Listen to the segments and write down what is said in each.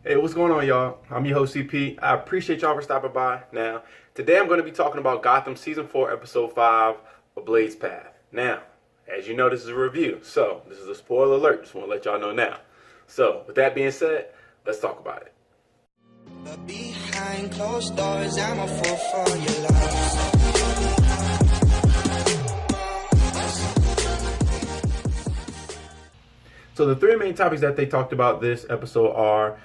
Hey, what's going on, y'all? I'm your host, CP. I appreciate y'all for stopping by. Now, today I'm going to be talking about Gotham Season 4, Episode 5, A Blade's Path. Now, as you know, this is a review, so this is a spoiler alert. Just want to let y'all know now. So, with that being said, let's talk about it. But behind closed doors, I'm a fool for your love. So the three main topics that they talked about this episode are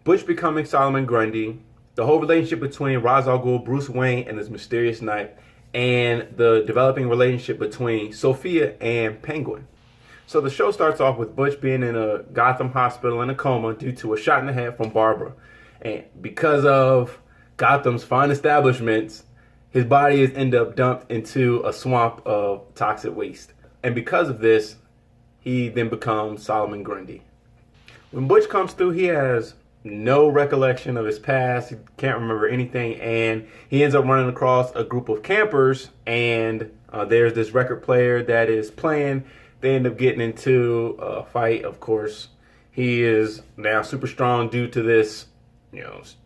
Butch becoming Solomon Grundy, the whole relationship between Ra's al Ghul, Bruce Wayne, and his mysterious knife, and the developing relationship between Sofia and Penguin. So the show starts off with Butch being in a Gotham hospital in a coma due to a shot in the head from Barbara. And because of Gotham's fine establishments, his body is ended up dumped into a swamp of toxic waste. And because of this, he then becomes Solomon Grundy. When Butch comes through, he has no recollection of his past. He can't remember anything, and he ends up running across a group of campers, and there's this record player that is playing. They end up getting into a fight. Of course, he is now super strong due to this,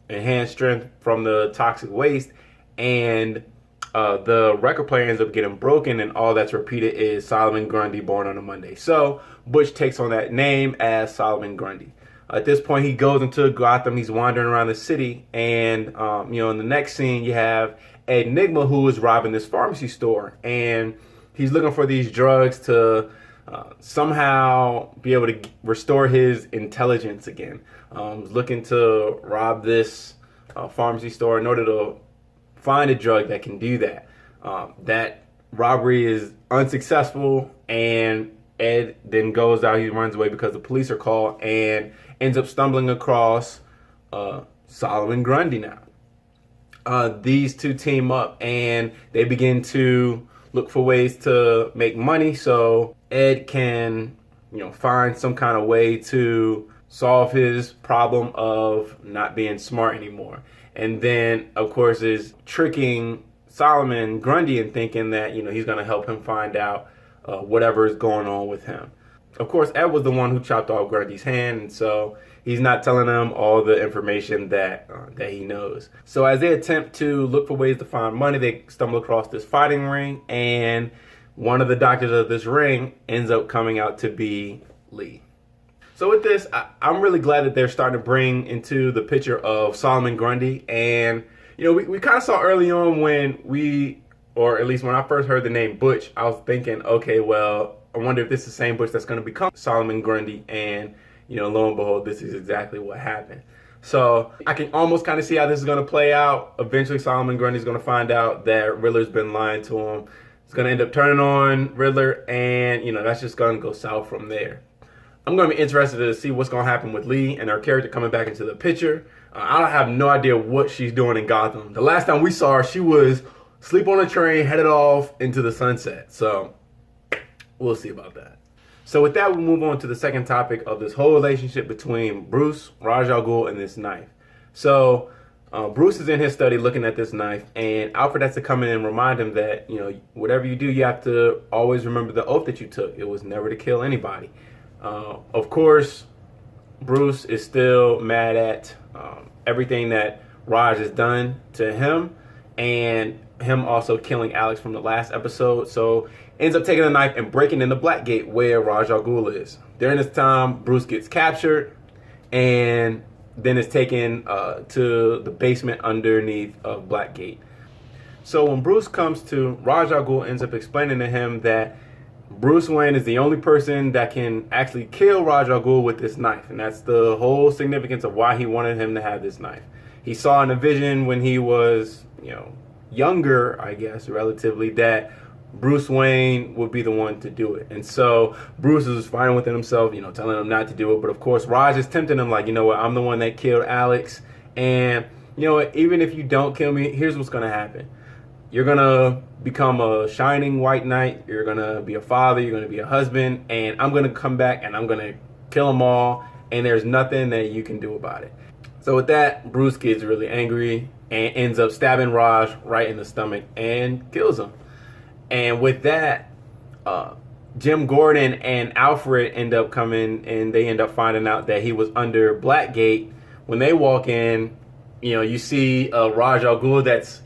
enhanced strength from the toxic waste, and the record player ends up getting broken, and all that's repeated is Solomon Grundy, born on a Monday. So Butch takes on that name as Solomon Grundy. At this point, he goes into Gotham. He's wandering around the city, and in the next scene, you have Enigma, who is robbing this pharmacy store, and he's looking for these drugs to somehow be able to restore his intelligence again. He's looking to rob this pharmacy store in order to find a drug that can do that. That robbery is unsuccessful, and Ed then goes out. He runs away because the police are called, and ends up stumbling across Solomon Grundy now. These two team up, and they begin to look for ways to make money so Ed can find some kind of way to solve his problem of not being smart anymore. And then, of course, is tricking Solomon Grundy and thinking that, he's going to help him find out whatever is going on with him. Of course, Ed was the one who chopped off Grundy's hand, and so he's not telling him all the information that he knows. So as they attempt to look for ways to find money, they stumble across this fighting ring, and one of the doctors of this ring ends up coming out to be Lee. So with this, I'm really glad that they're starting to bring into the picture of Solomon Grundy. And, we kind of saw early on or at least when I first heard the name Butch, I was thinking, okay, well, I wonder if this is the same Butch that's going to become Solomon Grundy. And, lo and behold, this is exactly what happened. So I can almost kind of see how this is going to play out. Eventually, Solomon Grundy is going to find out that Riddler's been lying to him. He's going to end up turning on Riddler, and, that's just going to go south from there. I'm going to be interested to see what's going to happen with Lee and her character coming back into the picture. I have no idea what she's doing in Gotham. The last time we saw her, she was asleep on a train, headed off into the sunset. So we'll see about that. So with that, we'll move on to the second topic of this whole relationship between Bruce, Ra's al Ghul, and this knife. So Bruce is in his study looking at this knife, and Alfred has to come in and remind him that, whatever you do, you have to always remember the oath that you took. It was never to kill anybody. Of course, Bruce is still mad at everything that Raj has done to him, and him also killing Alex from the last episode. So ends up taking a knife and breaking into Blackgate, where Ra's al Ghul is. During this time, Bruce gets captured and then is taken to the basement underneath of Blackgate. So when Bruce comes to, Ra's al Ghul ends up explaining to him that Bruce Wayne is the only person that can actually kill Ra's al Ghul with this knife. And that's the whole significance of why he wanted him to have this knife. He saw in a vision when he was, younger, I guess, relatively, that Bruce Wayne would be the one to do it. And so Bruce is fighting within himself, telling him not to do it. But of course, Raj is tempting him like, I'm the one that killed Alex. And, even if you don't kill me, here's what's going to happen. You're going to become a shining white knight. You're going to be a father. You're going to be a husband. And I'm going to come back and I'm going to kill them all. And there's nothing that you can do about it. So with that, Bruce gets really angry and ends up stabbing Raj right in the stomach and kills him. And with that, Jim Gordon and Alfred end up coming, and they end up finding out that he was under Blackgate when they walk in, you see Raj Al Ghul that's,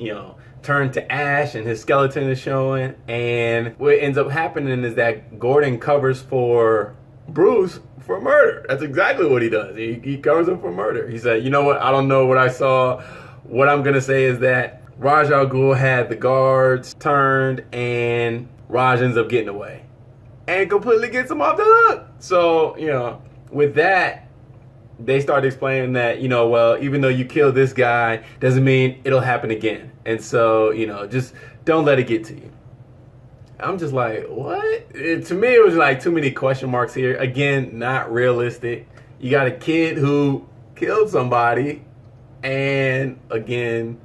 turned to ash and his skeleton is showing. And what ends up happening is that Gordon covers for Bruce for murder. That's exactly what he does. He covers him for murder. He said, you know what? I don't know what I saw. What I'm going to say is that Raj Al Ghul had the guards turned and Raj ends up getting away and completely gets him off the hook. So, with that, they start explaining that, well, even though you kill this guy, doesn't mean it'll happen again. And so, just don't let it get to you. I'm just like, what? To me, it was like too many question marks here. Again, not realistic. You got a kid who killed somebody and, again,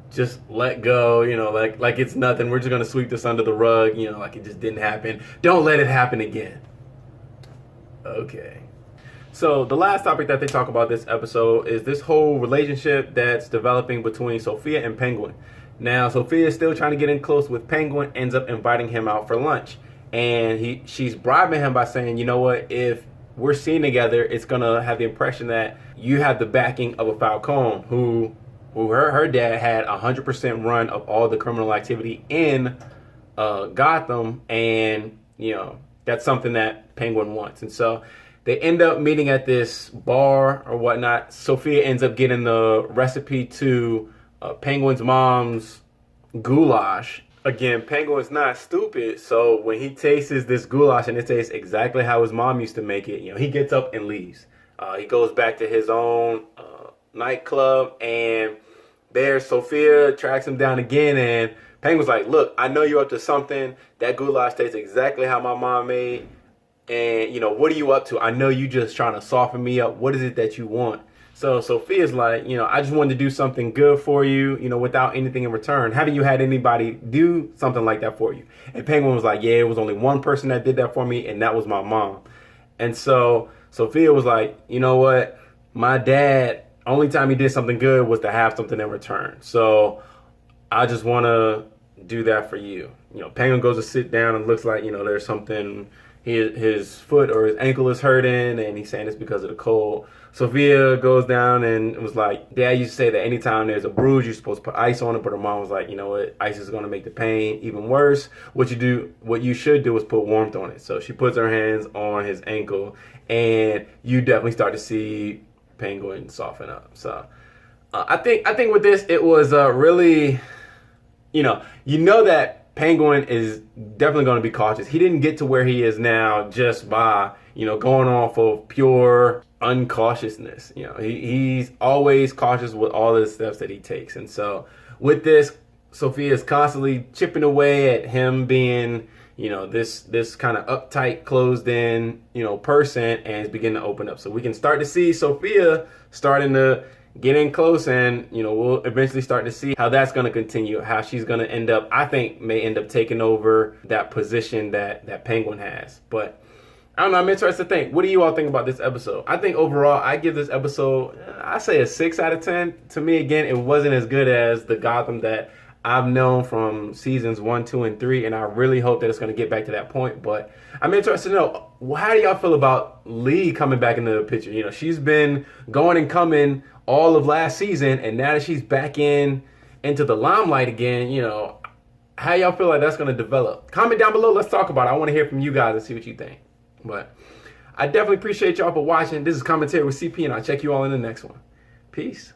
just let go, like it's nothing. We're just going to sweep this under the rug, like it just didn't happen. Don't let it happen again. Okay. So the last topic that they talk about this episode is this whole relationship that's developing between Sofia and Penguin. Now, Sofia is still trying to get in close with Penguin, ends up inviting him out for lunch. And she's bribing him by saying, you know what, if we're seen together, it's going to have the impression that you have the backing of a Falcone who her dad had 100% run of all the criminal activity in Gotham. And, that's something that Penguin wants. And so they end up meeting at this bar or whatnot. Sofia ends up getting the recipe to Penguin's mom's goulash. Again, Penguin's not stupid, so when he tastes this goulash and it tastes exactly how his mom used to make it, he gets up and leaves. He goes back to his own nightclub, and there Sofia tracks him down again, and Penguin's like, look, I know you're up to something. That goulash tastes exactly how my mom made. And, what are you up to? I know you just trying to soften me up. What is it that you want? So Sophia's like, I just wanted to do something good for you, without anything in return. Haven't you had anybody do something like that for you? And Penguin was like, yeah, it was only one person that did that for me, and that was my mom. And so Sofia was like, you know what? My dad, only time he did something good was to have something in return. So I just want to do that for you. Penguin goes to sit down and looks like, there's something, his foot or his ankle is hurting, and he's saying it's because of the cold. Sofia goes down and was like, Dad used to say that anytime there's a bruise, you're supposed to put ice on it. But her mom was like, you know what? Ice is going to make the pain even worse. What you should do is put warmth on it. So she puts her hands on his ankle, and you definitely start to see Penguin soften up. So I think with this, it was really, that Penguin is definitely going to be cautious. He didn't get to where he is now just by, going off of pure uncautiousness. He's always cautious with all the steps that he takes. And so with this, Sofia is constantly chipping away at him being, this kind of uptight, closed in, person, and is beginning to open up. So we can start to see Sofia starting to get in close, and we'll eventually start to see how that's going to continue, how she's going to may end up taking over that position that Penguin has. But I don't know, I'm interested to think, what do you all think about this episode? I think overall, I give this episode, I say a 6 out of 10. To me, again, it wasn't as good as the Gotham that I've known from seasons 1, 2, and 3, and I really hope that it's going to get back to that point. But I'm interested to know, how do y'all feel about Lee coming back into the picture? She's been going and coming all of last season, and now that she's back into the limelight again, how y'all feel like that's going to develop? Comment down below. Let's talk about it. I want to hear from you guys and see what you think. But I definitely appreciate y'all for watching. This is Commentary with CP, and I'll check you all in the next one. Peace.